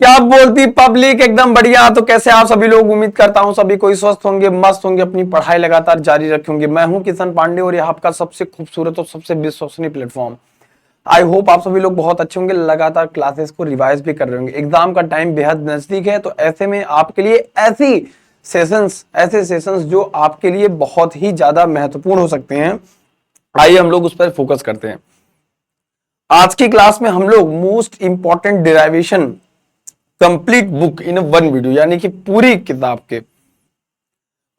क्या बोलती पब्लिक, एकदम बढ़िया। तो कैसे आप सभी लोग, उम्मीद करता हूं सभी कोई स्वस्थ होंगे, मस्त होंगे, अपनी पढ़ाई लगातार जारी रखेंगे। मैं हूं किशन पांडे और यह आपका सबसे खूबसूरत और सबसे विश्वसनीय प्लेटफॉर्म। आई होप आप सभी लोग बहुत अच्छे होंगे, लगातार क्लासेस को रिवाइज भी कर रहे होंगे। एग्जाम का टाइम बेहद नजदीक है, तो ऐसे में आपके लिए ऐसे सेशंस जो आपके लिए बहुत ही ज्यादा महत्वपूर्ण हो सकते हैं, आइए हम लोग उस पर फोकस करते हैं। आज की क्लास में हम लोग most important derivation complete book in one video, यानी कि पूरी किताब के,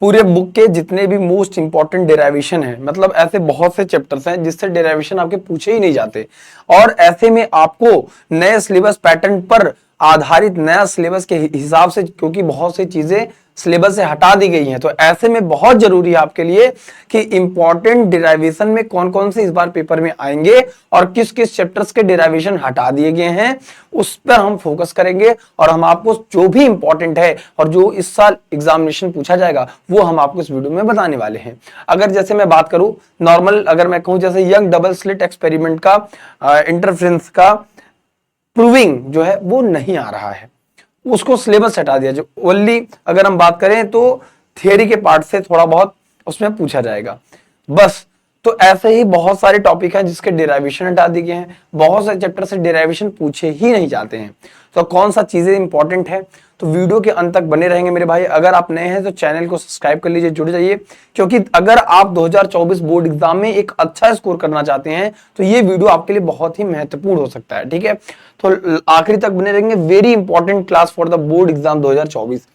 पूरे बुक के जितने भी मोस्ट इंपॉर्टेंट डेरिवेशन है, मतलब ऐसे बहुत से चैप्टर्स हैं जिससे डेरिवेशन आपके पूछे ही नहीं जाते, और ऐसे में आपको नए सिलेबस पैटर्न पर आधारित नया सिलेबस के हिसाब से, क्योंकि बहुत सी चीजें सिलेबस से हटा दी गई हैं, तो ऐसे में बहुत जरूरी है आपके लिए कि इंपॉर्टेंट डेरिवेशन में कौन कौन से इस बार पेपर में आएंगे और किस किस चैप्टर्स के डेरिवेशन हटा दिए गए हैं, उस पर हम फोकस करेंगे। और हम आपको जो भी इंपॉर्टेंट है और जो इस साल एग्जामिनेशन पूछा जाएगा वो हम आपको इस वीडियो में बताने वाले हैं। अगर जैसे मैं बात करूं नॉर्मल, अगर मैं कहूं जैसे यंग डबल स्लिट एक्सपेरिमेंट का इंटरफ्रेंस का प्रूविंग जो है वो नहीं आ रहा है, उसको सिलेबस हटा दिया। जो ओनली अगर हम बात करें तो थियरी के पार्ट से थोड़ा बहुत उसमें पूछा जाएगा बस। तो ऐसे ही बहुत सारे टॉपिक हैं जिसके डेरिवेशन हटा दिए गए हैं, बहुत सारे चैप्टर से डेरिवेशन पूछे ही नहीं जाते हैं। तो कौन सा चीजें इंपॉर्टेंट है, तो वीडियो के अंत तक बने रहेंगे मेरे भाई। अगर आप नए हैं तो चैनल को सब्सक्राइब कर लीजिए, जुड़ जाइए, क्योंकि अगर आप 2024 बोर्ड एग्जाम में एक अच्छा स्कोर करना चाहते हैं तो ये वीडियो आपके लिए बहुत ही महत्वपूर्ण हो सकता है। ठीक है, तो आखिरी तक बने रहेंगे। Very important class for the board exam 2024।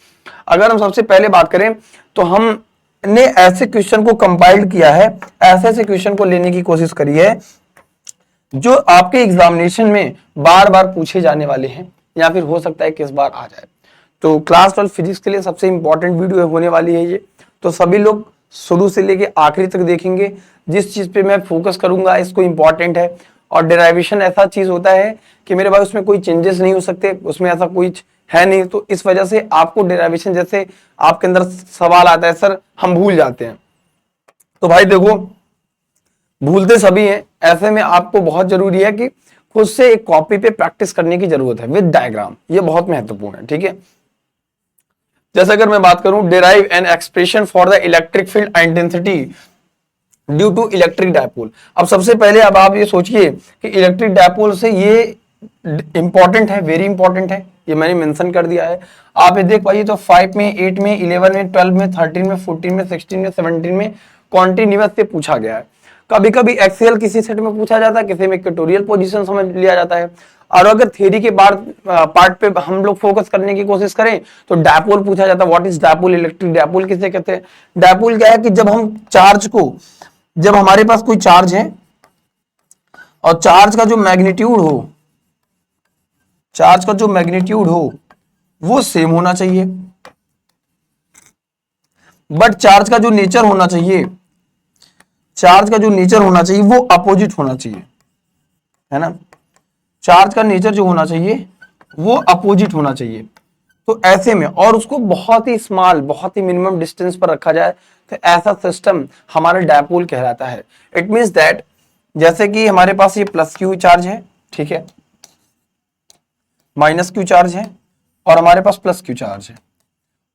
अगर हम सबसे पहले बात करें तो हमने ऐसे क्वेश्चन को कंपाइल किया है, ऐसे ऐसे क्वेश्चन को लेने की कोशिश करी है जो आपके एग्जामिनेशन में बार बार पूछे जाने वाले हैं, या फिर हो सकता है कि इस बार आ जाए। तो क्लास 12 फिजिक्स के लिए सबसे इंपॉर्टेंट वीडियो होने वाली है ये, तो सभी लोग शुरू से लेके आखिरी तक देखेंगे। जिस चीज पे मैं फोकस करूंगा इसको इंपॉर्टेंट है। और डेरिवेशन ऐसा चीज होता है कि मेरे भाई उसमें कोई चेंजेस नहीं हो सकते, उसमें ऐसा कोई है नहीं, तो इस वजह से आपको डेरिवेशन जैसे आपके अंदर सवाल आता है सर हम भूल जाते हैं, तो भाई देखो भूलते सभी हैं। ऐसे में आपको बहुत जरूरी है कि खुद से एक कॉपी पे प्रैक्टिस करने की जरूरत है विद डायग्राम, ये बहुत महत्वपूर्ण है। ठीक है, जैसे अगर मैं बात करूं derive an expression for the electric field intensity due to electric dipole. अब सबसे पहले अब आप ये सोचिए कि इलेक्ट्रिक डायपोल से ये इंपॉर्टेंट है, वेरी इंपॉर्टेंट है, ये मैंने मेंशन कर दिया है। आप ये देख पाइए तो 5 में, 8 में, 11 में, 12 में, 13 में, 14 में, 16 में, 17 में कॉन्टिन्यूअस से पूछा गया है। कभी कभी एक्सीएल किसी सेट में पूछा जाता है, किसी में इक्वेटोरियल पोजीशन समझ लिया जाता है। और अगर थ्योरी के बाद पार्ट पे हम लोग फोकस करने की कोशिश करें तो डायपोल पूछा जाता है। What is dipole, electric dipole किसे कहते हैं। डायपोल क्या है कि जब हम चार्ज को, जब हमारे पास कोई चार्ज है और चार्ज का जो मैग्नीट्यूड हो, चार्ज का जो मैग्नीट्यूड हो वो सेम होना चाहिए, बट चार्ज का जो नेचर होना चाहिए, चार्ज का जो नेचर होना चाहिए वो अपोजिट होना चाहिए, है ना। चार्ज का नेचर जो होना चाहिए वो अपोजिट होना चाहिए। तो ऐसे में, और उसको बहुत ही स्मॉल, बहुत ही मिनिमम डिस्टेंस पर रखा जाए, तो ऐसा सिस्टम हमारा डायपोल कहलाता है। इट मींस दैट जैसे कि हमारे पास ये प्लस क्यू चार्ज है, ठीक है, माइनस क्यू चार्ज है, और हमारे पास प्लस क्यू चार्ज है,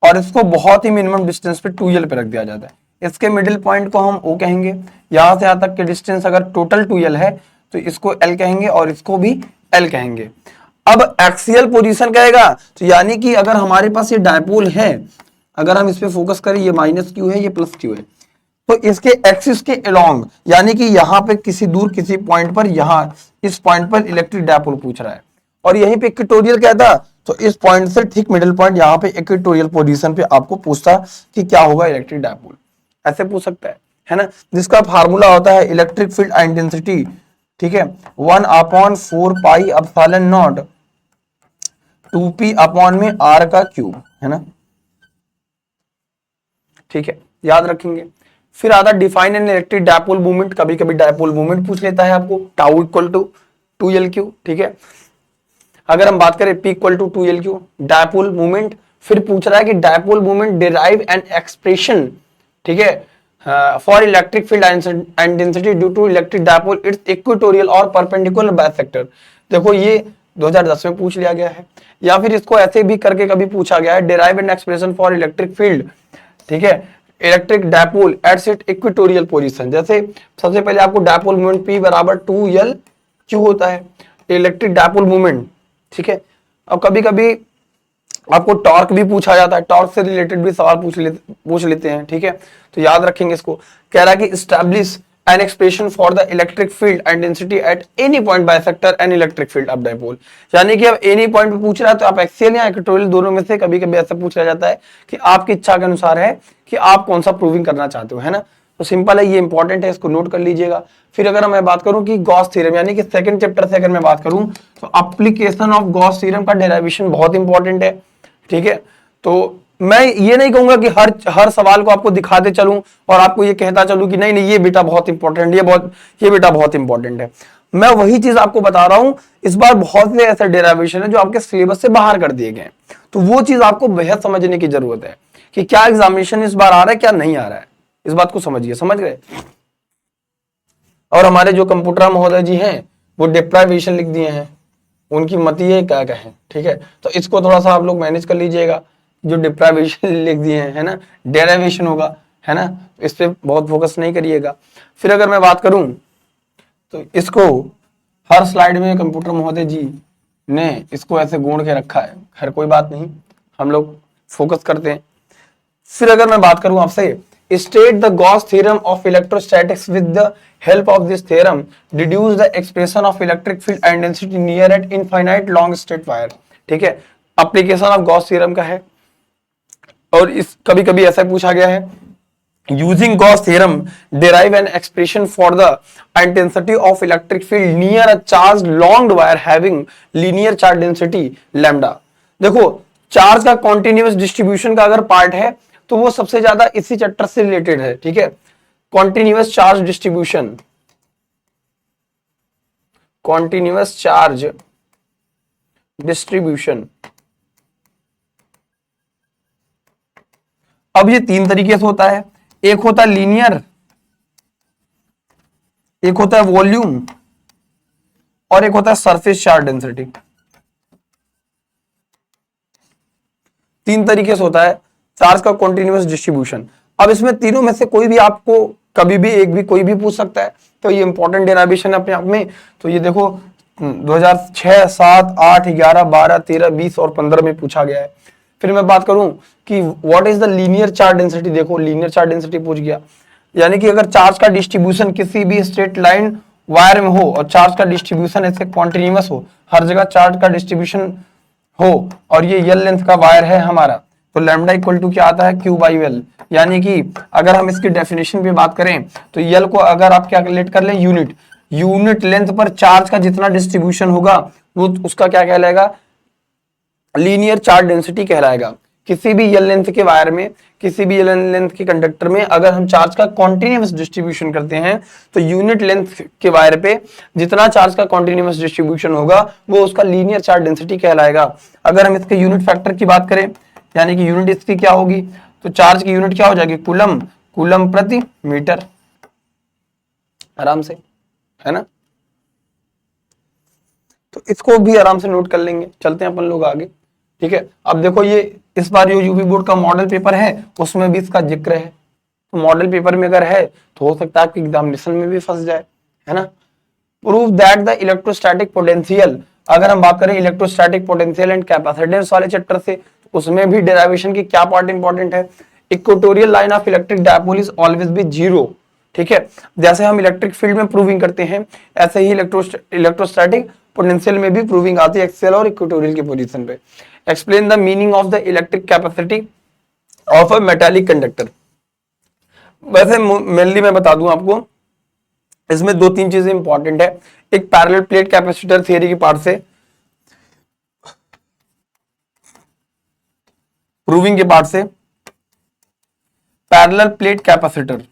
और इसको बहुत ही मिनिमम डिस्टेंस पे 2l पे रख दिया जाता है। इसके मिडिल पॉइंट को हम O कहेंगे। यहां से यहां तक के डिस्टेंस अगर टोटल 2l है तो इसको L कहेंगे और इसको भी L कहेंगे। अब एक्सियल पोजीशन कहेगा, तो यानी कि अगर हमारे पास ये डायपोल है, अगर हम इस पे फोकस करें, ये माइनस क्यू है, ये प्लस क्यू है, तो इसके एक्सिस के अलोंग, यानी कि यहां पे किसी दूर किसी पॉइंट पर, यहां इस पॉइंट पर इलेक्ट्रिक डायपोल पूछ रहा है, और यहीं पे इक्वेटोरियल क्या था, तो इस पॉइंट से ठीक मिडिल पॉइंट यहां पे इक्वेटोरियल पोजीशन पे आपको पूछता कि क्या होगा इलेक्ट्रिक डायपोल, ऐसे पूछ सकता है ना। जिसका फार्मूला होता है इलेक्ट्रिक फील्ड इंटेंसिटी, ठीक है, 1/4 पाई एप्सिलॉन नॉट 2p अपॉन में r का क्यूब, है ना। ठीक है, याद रखेंगे। फिर आता define an electric dipole movement. कभी कभी डायपोल मूवमेंट पूछ लेता है आपको, टाउ इक्वल टू 2l3, ठीक है। अगर हम बात करें P equal to 2l3 dipole movement, फिर पूछ रहा है कि dipole movement derive an expression, ठीक है, for electric field intensity due to electric dipole its equatorial और परपेंडिकुलर बाइसेक्टर। देखो ये 2010 में पूछ लिया गया है। या फिर इसको ऐसे भी करके कभी पूछा गया है, derive an expression for electric field, ठीक है, electric dipole at it equatorial position. जैसे सबसे पहले आपको डायपोल मोमेंट P बराबर 2L Q होता है, इलेक्ट्रिक डायपोल मोमेंट, ठीक है। अब कभी कभी आपको टॉर्क भी पूछा जाता है, टॉर्क से रिलेटेड भी सवाल पूछ लेते हैं, ठीक है, तो याद रखेंगे इसको। कह रहा है कि establish N expression for the electric field and density at any point bisector an electric field of dipole. यानी कि अब एनी पॉइंट पे पूछ रहा है तो आप एक्सियल या इक्वेटोरियल दोनों में से कभी कभी ऐसा पूछा जाता है कि आपकी इच्छा के अनुसार है कि आप कौन सा प्रूविंग करना चाहते हो, है ना। तो सिंपल है, ये इंपॉर्टेंट है, इसको नोट कर लीजिएगा। फिर अगर मैं बात करूं कि गॉस थ्योरम यानी कि सेकंड चैप्टर से अगर मैं बात करूं तो एप्लीकेशन ऑफ गॉस थ्योरम का डेरिवेशन बहुत इंपॉर्टेंट है, ठीक है। तो मैं ये नहीं कहूंगा कि हर सवाल को आपको दिखाते चलूं और आपको ये कहता चलूं कि नहीं नहीं ये बेटा बहुत इंपॉर्टेंट, ये बेटा बहुत इंपॉर्टेंट है। मैं वही चीज आपको बता रहा हूं, इस बार बहुत से ऐसे डेरिवेशन है जो आपके सिलेबस से बाहर कर दिए गए, तो वो चीज आपको बेहद समझने की जरूरत है कि क्या एग्जामिनेशन इस बार आ रहा है, क्या नहीं आ रहा है, इस बात को समझिए, समझ गए। और हमारे जो कंप्यूटर महोदय जी हैं वो डिप्राइवेशन लिख दिए हैं, उनकी मत ये क्या कहें, ठीक है। तो इसको थोड़ा सा आप लोग मैनेज कर लीजिएगा, जो डिप्राइवेशन लिख दिए हैं, है ना, डेरिवेशन होगा, है ना, इस पे बहुत फोकस नहीं करिएगा। फिर अगर मैं बात करूं तो इसको हर स्लाइड में कंप्यूटर महोदय जी ने इसको ऐसे गुण के रखा है, खैर कोई बात नहीं, हम लोग फोकस करते हैं। फिर अगर मैं बात करूं आपसे, state the Gauss theorem of electrostatics with the help of this theorem deduce the expression of electric field and density near at infinite long straight wire, ठीक है, एप्लीकेशन ऑफ गॉस थ्योरम का है। और इस कभी कभी ऐसा पूछा गया है, using Gauss theorem derive an expression for the intensity of electric field near a charged long wire having linear charge density lambda। देखो चार्ज का कॉन्टिन्यूअस डिस्ट्रीब्यूशन का अगर पार्ट है तो वो सबसे ज्यादा इसी चैप्टर से रिलेटेड है, ठीक है, continuous charge distribution, continuous charge distribution. अब ये तीन तरीके से होता है, एक होता है लीनियर, एक होता है वॉल्यूम और एक होता है सरफेस चार्ज डेंसिटी। तीन तरीके से होता है चार्ज का कॉन्टिन्यूअस डिस्ट्रीब्यूशन। अब इसमें तीनों में से कोई भी आपको कभी भी एक भी कोई भी पूछ सकता है, तो ये इंपॉर्टेंट डेरिवेशन है अपने आप में। तो ये देखो 2006, 7, 8, 11, 12, 13, 20 और 15 में पूछा गया है। फिर मैं बात करूं कि what is the linear charge density, देखो लीनियर चार्ज डेंसिटी पूछ गया, यानी कि अगर चार्ज का डिस्ट्रीब्यूशन किसी भी स्ट्रेट लाइन वायर में हो और चार्ज का डिस्ट्रीब्यूशन ऐसे कॉन्टिन्यूअस हो, हर जगह चार्ज का डिस्ट्रीब्यूशन हो और ये यल लेंथ का वायर है हमारा, तो लैम्डा इक्वल टू क्या आता है, क्यू बाई एल। यानी कि अगर हम इसकी डेफिनेशन पे बात करें तो यल को अगर आप कैलकुलेट कर लें यूनिट लेंथ पर चार्ज का जितना डिस्ट्रीब्यूशन होगा वो उसका क्या कहलाएगा, लीनियर चार्ज डेंसिटी कहलाएगा। किसी भी यल लेंथ के वायर में, किसी भी यल लेंथ के कंडक्टर में अगर हम चार्ज का कॉन्टिन्यूअस डिस्ट्रीब्यूशन करते हैं तो यूनिट लेंथ के वायर पे जितना चार्ज का कॉन्टिन्यूअस डिस्ट्रीब्यूशन होगा वो उसका लीनियर चार्ज डेंसिटी कहलाएगा। अगर हम इसके यूनिट फैक्टर की बात करें, यानी कि यूनिट इसकी क्या होगी, तो चार्ज की यूनिट क्या हो जाएगी, कूलम प्रति मीटर, आराम से, है ना। तो इसको भी आराम से नोट कर लेंगे, चलते हैं अपन लोग आगे, ठीक है। अब देखो ये इस बार जो यूपी बोर्ड का मॉडल पेपर है उसमें भी इसका जिक्र है, तो मॉडल पेपर में अगर है तो हो सकता है कि एग्जामिनेशन में भी फंस जाए, है ना। Prove that the electrostatic potential, अगर हम बात करें इलेक्ट्रोस्टैटिक पोटेंशियल एंड कैपेसिटेंस वाले चैप्टर से, उसमें भी डेरिवेशन की क्या पार्ट इंपॉर्टेंट है, equatorial line of electric dipole is always be zero, ठीक है। जैसे हम इलेक्ट्रिक फील्ड में प्रूविंग करते हैं ऐसे ही इलेक्ट्रोस्टैटिक पोटेंशियल में भी प्रूविंग आती है एक्सियल और इक्वेटोरियल की पोजीशन पे। Explain the meaning of the electric capacity of a metallic conductor. वैसे मेनली मैं बता दूं आपको, इसमें दो तीन चीजें इंपॉर्टेंट है, एक पैरेलल प्लेट कैपेसिटर थियरी की पार्ट से, प्रूविंग के पार्ट से, पैरेलल प्लेट कैपेसिटर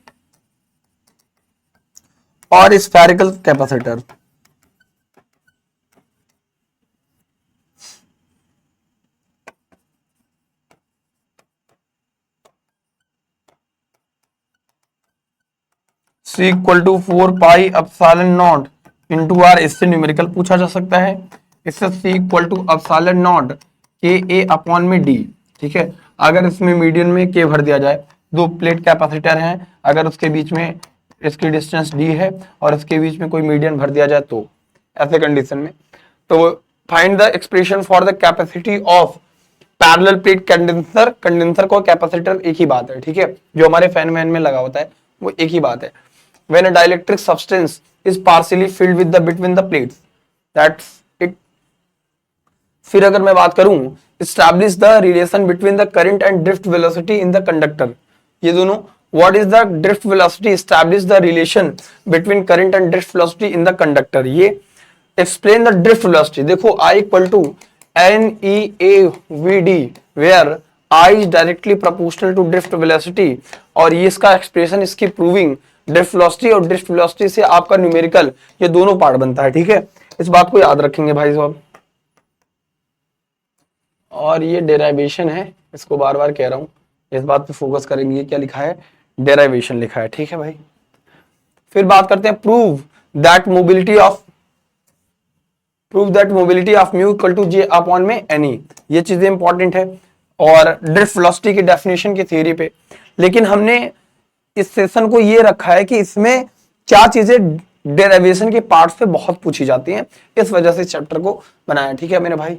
और spherical capacitor. C = 4 pi epsilon naught into R, इससे न्यूमेरिकल पूछा जा सकता है। इससे C equal to epsilon naught के ए अपॉन में डी। ठीक है, अगर इसमें मीडियन में के भर दिया जाए, दो प्लेट कैपेसिटर हैं, अगर उसके बीच में इसकी डिस्टेंस डी है और इसके बीच में कोई मीडियन भर दिया जाए तो ऐसे कंडीशन में, तो find the expression for the capacity of parallel plate condenser. Condenser को कैपेसिटर एक ही बात है, ठीक है, जो हमारे फैन वैन में लगा होता है वो एक ही बात है। When a dielectric substance is partially filled with the between the plates, that's it. फिर अगर मैं बात करूं, establish the relation between the current and drift velocity in the conductor. ये दोनों, what is the drift velocity, establish the relation between current and drift velocity in the conductor. ये explain the drift velocity. देखो I equal to NeAVD where I is directly proportional to drift velocity, और ये इसका expression, इसकी proving drift velocity और drift velocity से आपका numerical, ये दोनों पार्ट बनता है। ठीक है, इस बात को याद रखेंगे भाई साहब। और ये डेराइवेशन है, इसको बार बार कह रहा हूं, इस बात पे फोकस करेंगे। क्या लिखा है, डेराइवेशन लिखा है। ठीक है भाई, फिर बात करते हैं prove that mobility of mu equal to J upon में एनी। ये चीजें इंपॉर्टेंट है और ड्रिफ्ट वेलोसिटी की डेफिनेशन की थ्योरी पे। लेकिन हमने इस सेशन को ये रखा है कि इसमें क्या चीजें डेरिवेशन के पार्ट्स पे बहुत पूछी जाती हैं, इस वजह से चैप्टर को बनाया। ठीक है मेरे भाई,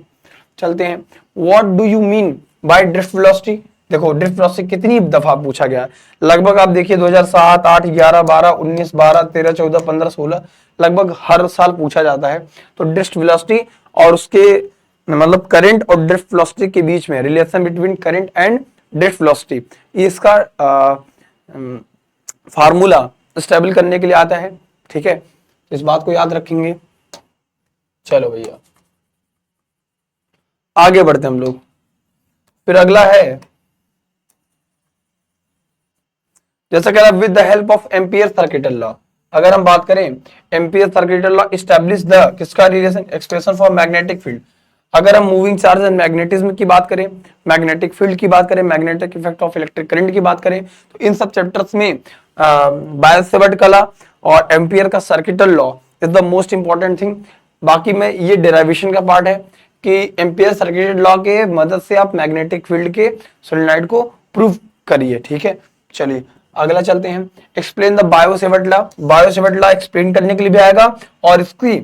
चलते हैं। What do you mean by drift velocity. देखो ड्रिफ्ट वेलोसिटी कितनी दफा पूछा गया है, लगभग आप देखिए 2007, 8, 11, 12, 19, 12, 13, 14, 15, 16, लगभग हर साल पूछा जाता है। तो ड्रिफ्ट वेलोसिटी और उसके मतलब करंट और ड्रिफ्ट वेलोसिटी के बीच में relation between current and drift velocity, इसका फार्मूला स्टेबल करने के लिए आता है। ठीक है, इस बात को याद रखेंगे। चलो भैया आगे बढ़ते हम लोग। फिर अगला है, जैसा कह रहा with the help of ampere circuital law. अगर हम बात करें ampere circuital law establish the किसका relation, expression for magnetic field. अगर हम मूविंग चार्ज एंड मैग्नेटिज्म की बात करें, मैग्नेटिक फील्ड की बात करें, magnetic effect of electric current की बात करें, तो इन सब चैप्टर्स में बायो-सेवर्ट का लॉ और एम्पियर का circuital law is the most important thing. बाकी में ये डेरिवेशन का पार्ट है कि एम्पियर सर्किटल लॉ के मदद से आप मैग्नेटिक फील्ड के सोलेनॉइड को प्रूव करिए। ठीक है, चलिए अगला चलते हैं। Explain the Biot-Savart law. Biot-Savart law explain करने के लिए भी आएगा, और इसकी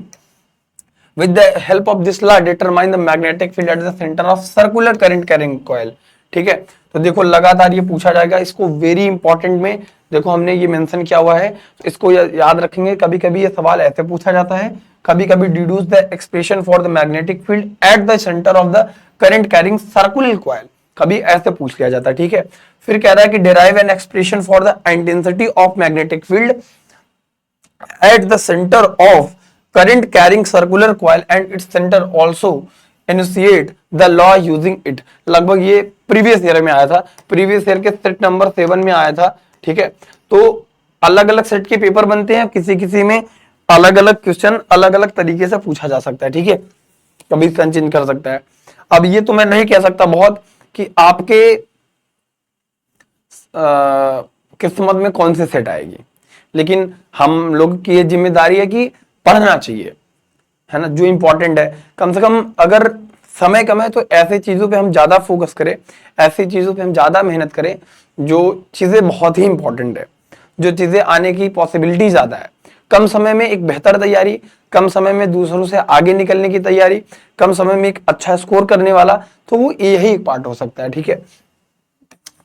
with the help of this law determine the magnetic field at the center of circular current carrying coil। ठीक है, तो देखो लगातार ये पूछा जाएगा, इसको वेरी इंपॉर्टेंट में देखो हमने ये मेंशन किया हुआ है, तो इसको याद रखेंगे। कभी कभी ये सवाल ऐसे पूछा जाता है, कभी कभी deduce the expression for the magnetic field at the centre of the current carrying circular coil, कभी ऐसे पूछ लिया जाता है। ठीक है, फिर कह रहा है कि derive an expression for the intensity of magnetic field at the centre of current carrying circular coil and its center also enunciate the law using it। लगभग ये प्रीवियस ईयर में आया था, प्रीवियस ईयर के सेट नंबर 7 में आया था। ठीक है, तो अलग अलग सेट के पेपर बनते हैं, किसी किसी में अलग अलग क्वेश्चन अलग अलग तरीके से पूछा जा सकता है। ठीक है, कभी चेंज कर सकता है। अब ये तो मैं नहीं कह सकता बहुत कि आपके किस्मत में कौन से सेट आएगी, लेकिन हम लोग की ये जिम्मेदारी है कि पढ़ना चाहिए, है ना, जो इंपॉर्टेंट है। कम से कम अगर समय कम है तो ऐसी चीजों पे हम ज्यादा फोकस करें, ऐसी चीजों पे हम ज्यादा मेहनत करें जो चीजें बहुत ही इंपॉर्टेंट है, जो चीजें आने की पॉसिबिलिटी ज्यादा है। कम समय में एक बेहतर तैयारी, कम समय में दूसरों से आगे निकलने की तैयारी, कम समय में एक अच्छा स्कोर करने वाला, तो वो यही एक पार्ट हो सकता है। ठीक है,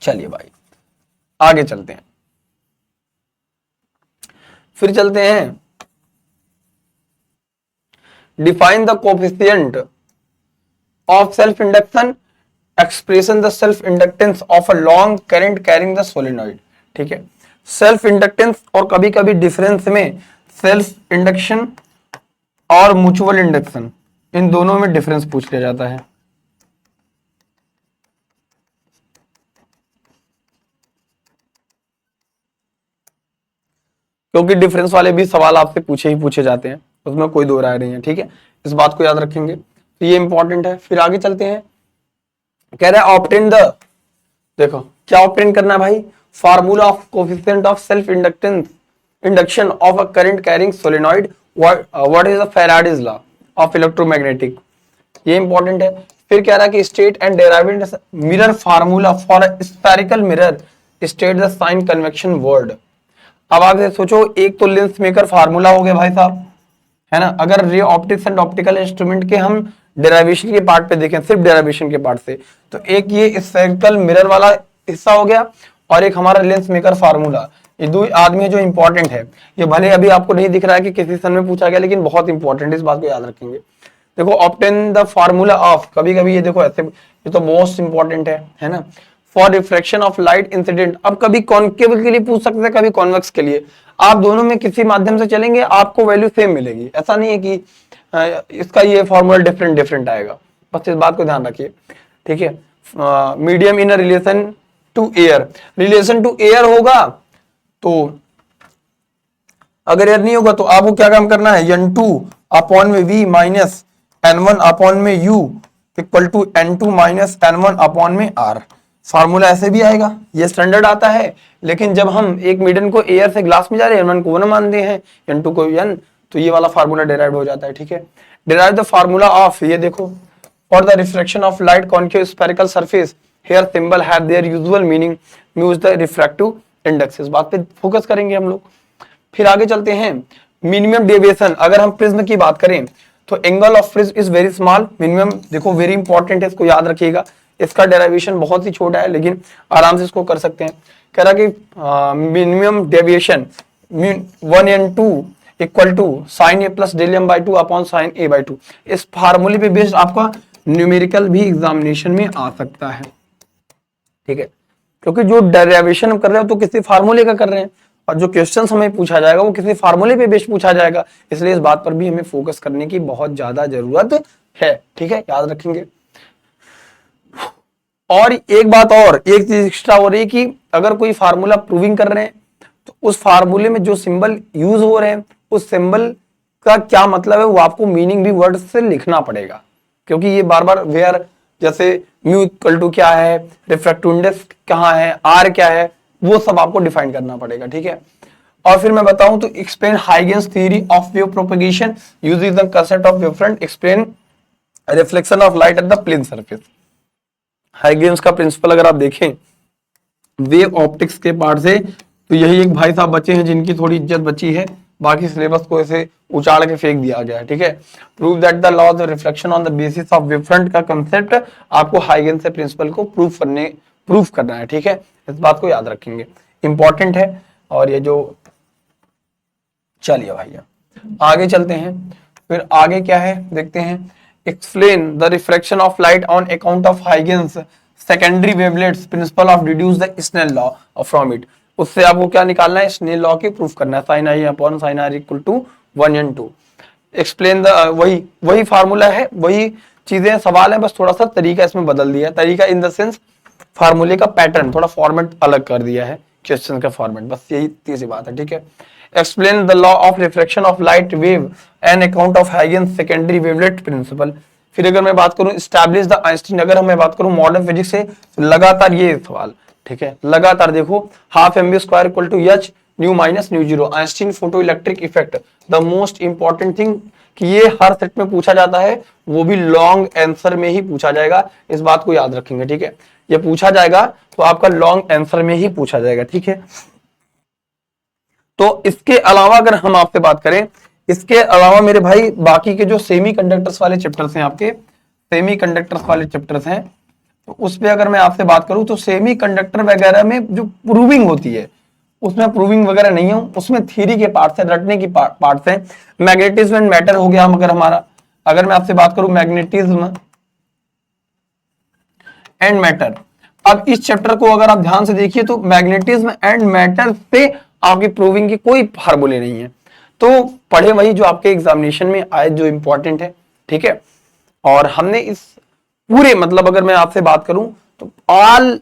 चलिए भाई आगे चलते हैं। फिर चलते हैं, define the coefficient of self induction, expression the self inductance of a long current carrying the solenoid। ठीक है, सेल्फ इंडक्टेंस और कभी कभी डिफरेंस में सेल्फ इंडक्शन और म्यूचुअल इंडक्शन, इन दोनों में डिफरेंस पूछ लिया जाता है। क्योंकि डिफरेंस वाले भी सवाल आपसे पूछे जाते हैं, उसमें कोई दो राय नहीं है। ठीक है, इस बात को याद रखेंगे, तो ये इंपॉर्टेंट है। फिर आगे चलते हैं, कह रहा है ऑब्टेन द, देखो क्या ऑब्टेन करना है भाई, formula of coefficient of self inductance induction of a current carrying solenoid, what is the Faraday's law. Of electromagnetic, ये इंपॉर्टेंट है। फिर कह रहा है कि state and derived mirror formula for spherical mirror state the sign convention word. अब आप सोचो, एक तो लेंस मेकर फार्मूला हो गया भाई साहब, है ना। अगर ray optics and optical instrument के हम डेरिवेशन के पार्ट पे देखें, सिर्फ डेरिवेशन के पार्ट से, तो एक ये स्फेरिकल मिरर वाला हिस्सा हो गया और एक हमारा लेंस मेकर फार्मूला। ये दो आदमी जो इंपॉर्टेंट है, ये भले अभी आपको नहीं दिख रहा है कि किसी सन में पूछा गया, लेकिन बहुत इंपॉर्टेंट है, इस बात को याद रखेंगे। देखो, ऑब्टेन द फार्मूला ऑफ, कभी कभी ये देखो ऐसे, ये तो मोस्ट इंपॉर्टेंट है ना। For reflection of light incident, अब कभी कॉन्केव के लिए पूछ सकते हैं, कभी कॉन्वेक्स के लिए। आप दोनों में किसी माध्यम से चलेंगे, आपको वैल्यू सेम मिलेगी। ऐसा नहीं है कि इसका ये फॉर्मूला डिफरेंट डिफरेंट आएगा, बस इस बात को ध्यान रखिए, ठीक है। Medium in relation to air, relation to air होगा तो, अगर एयर नहीं होगा तो आपको क्या काम करना है, n2 अपॉन में v माइनस n1 अपॉन में u equal to n2 minus n1 upon में r। फार्मूला ऐसे भी आएगा, ये स्टैंडर्ड आता है। लेकिन जब हम एक मीडियम को एयर से ग्लास में जा रहे हैं, n1 को 1 मानते हैं, n2 को n, तो ये वाला फार्मूला डिराइव हो जाता है, ठीक है। डिराइव द फार्मूला ऑफ, ये देखो, for the reflection of light concave spherical surface here symbol have their usual meaning, use the refractive index. इस बात पे फोकस करेंगे हम लोग। फिर आगे चलते हैं, मिनिमम डेविएशन। अगर हम प्रिज्म की बात करें तो angle of prism is very small, minimum देखो वेरी इंपॉर्टेंट है, इसको याद रखिएगा। इसका डेरिवेशन बहुत ही छोटा है, लेकिन आराम से इसको कर सकते हैं। कह रहा कि minimum deviation 1n2 equal to sine A plus del M by two upon sine A by two. इस फार्मूले पे बेस्ड आपका न्यूमेरिकल भी एग्जामिनेशन में आ सकता है, ठीक है। क्योंकि जो डेरिवेशन हम कर रहे हैं तो किसी फार्मूले का कर रहे हैं, और जो क्वेश्चन हमें पूछा जाएगा वो किसी फार्मूले पे बेस्ड पूछा जाएगा, इसलिए इस बात पर भी हमें फोकस करने की बहुत ज्यादा जरूरत है, ठीक है, याद रखेंगे। और एक बात और, एक चीज एक्स्ट्रा हो रही है कि अगर कोई फार्मूला प्रूविंग कर रहे हैं तो उस फार्मूले में जो सिंबल यूज हो रहे हैं, उस सिंबल का क्या मतलब है वो आपको मीनिंग भी वर्ड से लिखना पड़ेगा, क्योंकि ये बार बार वेयर, जैसे म्यू इक्वल टू क्या है, रिफ्रैक्टिव इंडेक्स कहाँ है, आर क्या है, वो सब आपको डिफाइन करना पड़ेगा, ठीक है। और फिर मैं बताऊं तो explain Huygens theory of wave propagation using the concept of wave front, explain reflection of light at the plane surface. Huygens का प्रिंसिपल अगर आप देखें वेव ऑप्टिक्स के पार्ट से, तो यही एक भाई साहब बचे हैं जिनकी थोड़ी इज्जत बची है, बाकी सिलेबस को ऐसे उचाड़ के फेंक दिया गया है, ठीक है। Prove that the law of reflection on the basis of wave front का कंसेप्ट आपको हाइगेन्स के प्रिंसिपल को प्रूफ करना है, ठीक है। इस बात को याद रखेंगे, इंपॉर्टेंट है। और ये जो, चलिए भैया आगे चलते हैं। फिर आगे क्या है देखते हैं, explain the refraction of light on account of Huygens secondary wavelets principle of deduce the Snell law from it. उससे आपको क्या निकालना है, स्नेल लॉ की प्रूफ करना है, sine I upon sine R equal to 1n2। Explain the, वही formula है, वही चीजें सवाल है, बस थोड़ा सा तरीका इसमें बदल दिया है। तरीका इन द सेंस फार्मूले का पैटर्न, थोड़ा फॉर्मेट अलग कर दिया है, क्वेश्चन का फॉर्मेट, बस यही तीसरी बात है, ठीक है। Explain the law of refraction of light wave and account of Huygens secondary wavelet principle. फिर अगर मैं बात करूं एस्टैब्लिश द आइंस्टीन, अगर मैं बात करूं मॉडर्न फिजिक्स से, तो लगातार ये सवाल, ठीक है, लगातार देखो, half m v square equal to h nu minus nu zero, Einstein photo electric effect. The most important thing कि ये हर सेट में पूछा जाता है, वो भी लॉन्ग आंसर में ही पूछा जाएगा, इस बात को याद रखेंगे, ठीक है। ये पूछा जाएगा तो आपका लॉन्ग आंसर में ही पूछा जाएगा, ठीक है। तो इसके अलावा अगर हम आपसे बात करें, इसके अलावा मेरे भाई बाकी के जो सेमी कंडक्टर्स वाले चैप्टर्स हैं, आपके सेमी कंडक्टर्स वाले चैप्टर्स हैं, तो उस पे अगर मैं आपसे बात करूं तो सेमी कंडक्टर वगैरह में जो प्रूविंग होती है, उसमें प्रूविंग वगैरह नहीं है, उसमें थ्योरी के पार्ट है, रटने की पार्ट है। मैग्नेटिज्म एंड मैटर हो गया, अगर हमारा, अगर मैं आपसे बात करूं मैग्नेटिज्म एंड मैटर, अब इस चैप्टर को अगर आप ध्यान से देखिए तो मैग्नेटिज्म एंड मैटर पे आपकी प्रूविंग की कोई फार्मूले नहीं है, तो पढ़े वही जो आपके एग्जामिनेशन में आए, जो इंपॉर्टेंट है, ठीक है। और हमने इस पूरे, मतलब अगर मैं आपसे बात करूं तो all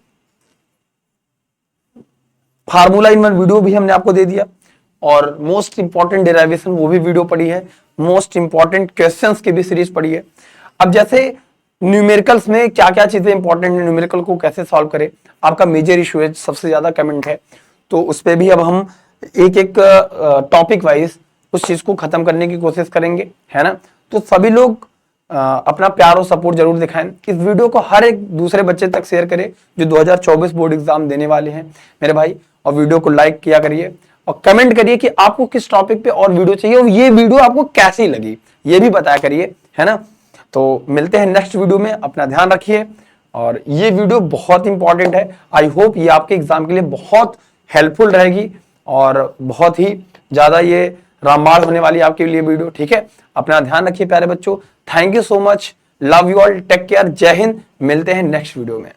formula in one video भी हमने आपको दे दिया, और मोस्ट इंपॉर्टेंट डेरिवेशन वो भी वीडियो पड़ी है, मोस्ट इंपॉर्टेंट क्वेश्चंस की भी सीरीज पड़ी है। अब जैसे न्यूमेरिकल्स में क्या क्या चीजें इंपॉर्टेंट है, न्यूमेरिकल को कैसे सॉल्व करें, आपका मेजर इशू है, सबसे ज्यादा कमेंट है, तो उस पर भी अब हम एक एक टॉपिक वाइज उस चीज को खत्म करने की कोशिश करेंगे, है ना। तो सभी लोग अपना प्यार और सपोर्ट जरूर दिखाएं। इस वीडियो को हर एक दूसरे बच्चे तक शेयर करें जो 2024 बोर्ड एग्जाम देने वाले हैं मेरे भाई, और वीडियो को लाइक किया करिए और कमेंट करिए कि आपको किस टॉपिक पे और वीडियो चाहिए और ये वीडियो आपको कैसी लगी ये भी बताया करिए, है ना। तो मिलते हैं नेक्स्ट वीडियो में, अपना ध्यान रखिए। और ये वीडियो बहुत इंपॉर्टेंट है, आई होप ये आपके एग्जाम के लिए बहुत हेल्पफुल रहेगी और बहुत ही ज्यादा ये रामबाण होने वाली आपके लिए वीडियो, ठीक है। अपना ध्यान रखिए प्यारे बच्चों, thank you so much, love you all, take care, जय हिंद। मिलते हैं नेक्स्ट वीडियो में।